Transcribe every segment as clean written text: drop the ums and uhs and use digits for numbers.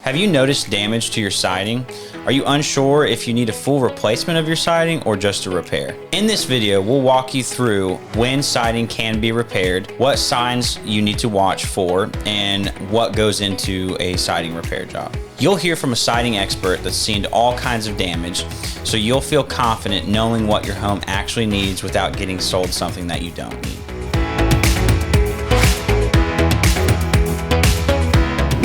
Have you noticed damage to your siding? Are you unsure if you need a full replacement of your siding or just a repair? In this video, we'll walk you through when siding can be repaired, what signs you need to watch for, and what goes into a siding repair job. You'll hear from a siding expert that's seen all kinds of damage, so you'll feel confident knowing what your home actually needs without getting sold something that you don't need.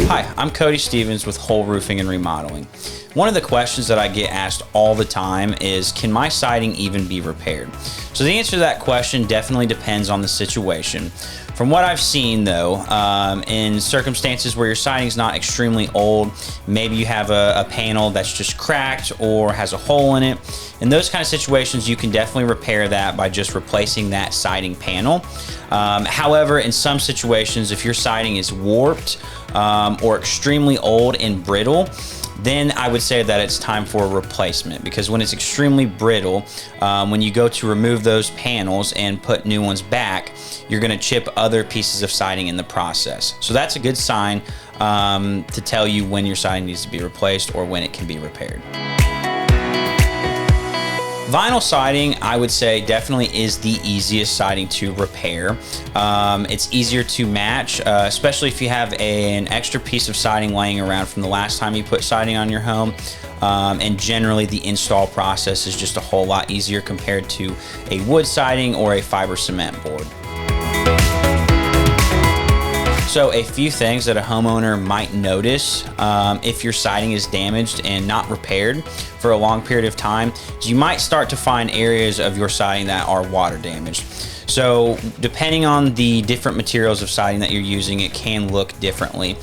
Hi, I'm Cody Stevens with Hoel Roofing and Remodeling. One of the questions that I get asked all the time is, can my siding even be repaired? So the answer to that question definitely depends on the situation. From what I've seen though, in circumstances where your siding is not extremely old, maybe you have a panel that's just cracked or has a hole in it, in those kind of situations you can definitely repair that by just replacing that siding panel. However, in some situations, if your siding is warped or extremely old and brittle, then I would say that it's time for a replacement, because when it's extremely brittle, when you go to remove those panels and put new ones back, you're going to chip other pieces of siding in the process. So that's a good sign to tell you when your siding needs to be replaced or when it can be repaired. Vinyl siding, I would say, definitely is the easiest siding to repair. It's easier to match, especially if you have an extra piece of siding laying around from the last time you put siding on your home. And generally the install process is just a whole lot easier compared to a wood siding or a fiber cement board. So a few things that a homeowner might notice if your siding is damaged and not repaired for a long period of time, is you might start to find areas of your siding that are water damaged. So depending on the different materials of siding that you're using, it can look differently.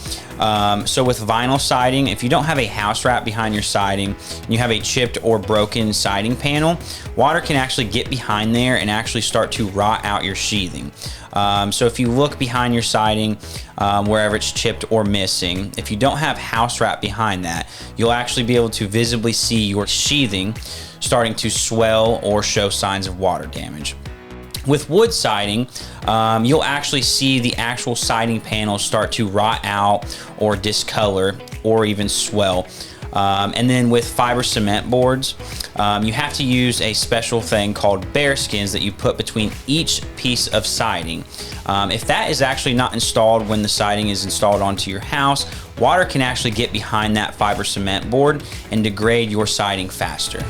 So with vinyl siding, if you don't have a house wrap behind your siding, and you have a chipped or broken siding panel, water can actually get behind there and actually start to rot out your sheathing. So if you look behind your siding, wherever it's chipped or missing, if you don't have house wrap behind that, you'll actually be able to visibly see your sheathing starting to swell or show signs of water damage. With wood siding, you'll actually see the actual siding panels start to rot out or discolor or even swell. And then with fiber cement boards, you have to use a special thing called bear skins that you put between each piece of siding. If that is actually not installed when the siding is installed onto your house, water can actually get behind that fiber cement board and degrade your siding faster.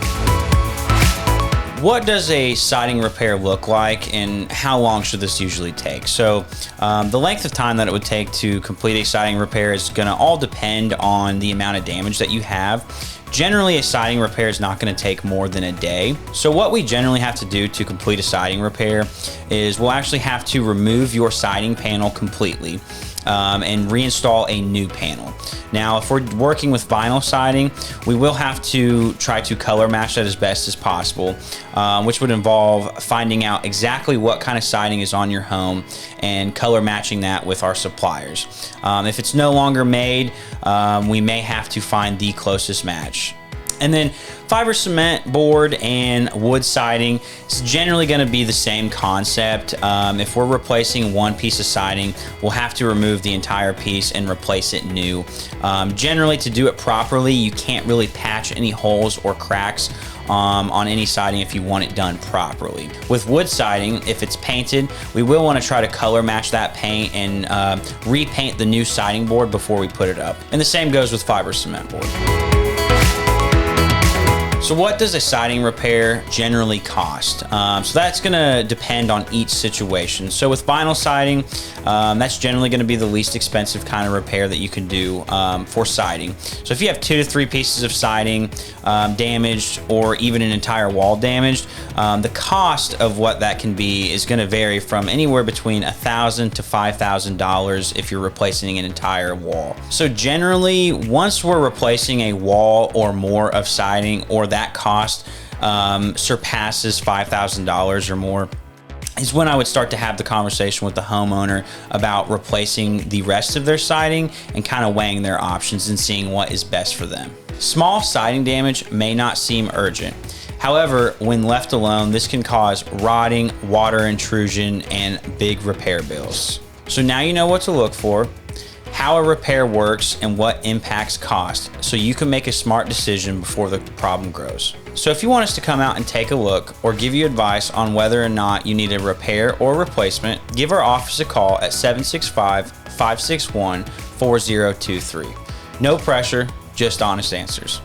What does a siding repair look like, and how long should this usually take? So the length of time that it would take to complete a siding repair is going to all depend on the amount of damage that you have. Generally, a siding repair is not going to take more than a day. So what we generally have to do to complete a siding repair is we'll actually have to remove your siding panel completely and reinstall a new panel. Now, if we're working with vinyl siding, we will have to try to color match that as best as possible, which would involve finding out exactly what kind of siding is on your home and color matching that with our suppliers. If it's no longer made, we may have to find the closest match. And then fiber cement board and wood siding is generally going to be the same concept. If we're replacing one piece of siding, we'll have to remove the entire piece and replace it new. Generally, to do it properly, you can't really patch any holes or cracks on any siding if you want it done properly. With wood siding, if it's painted, we will want to try to color match that paint and repaint the new siding board before we put it up. And the same goes with fiber cement board. So what does a siding repair generally cost? So that's going to depend on each situation. So with vinyl siding, that's generally going to be the least expensive kind of repair that you can do for siding. So if you have 2 to 3 pieces of siding damaged, or even an entire wall damaged, the cost of what that can be is going to vary from anywhere between $1,000 to $5,000 if you're replacing an entire wall. So generally, once we're replacing a wall or more of siding, or that cost surpasses $5,000 or more, is when I would start to have the conversation with the homeowner about replacing the rest of their siding and kind of weighing their options and seeing what is best for them. Small siding damage may not seem urgent. However, when left alone, this can cause rotting, water intrusion, and big repair bills. So now you know what to look for. how a repair works and what impacts cost, so you can make a smart decision before the problem grows. So if you want us to come out and take a look or give you advice on whether or not you need a repair or replacement, give our office a call at 765-561-4023. No pressure, just honest answers.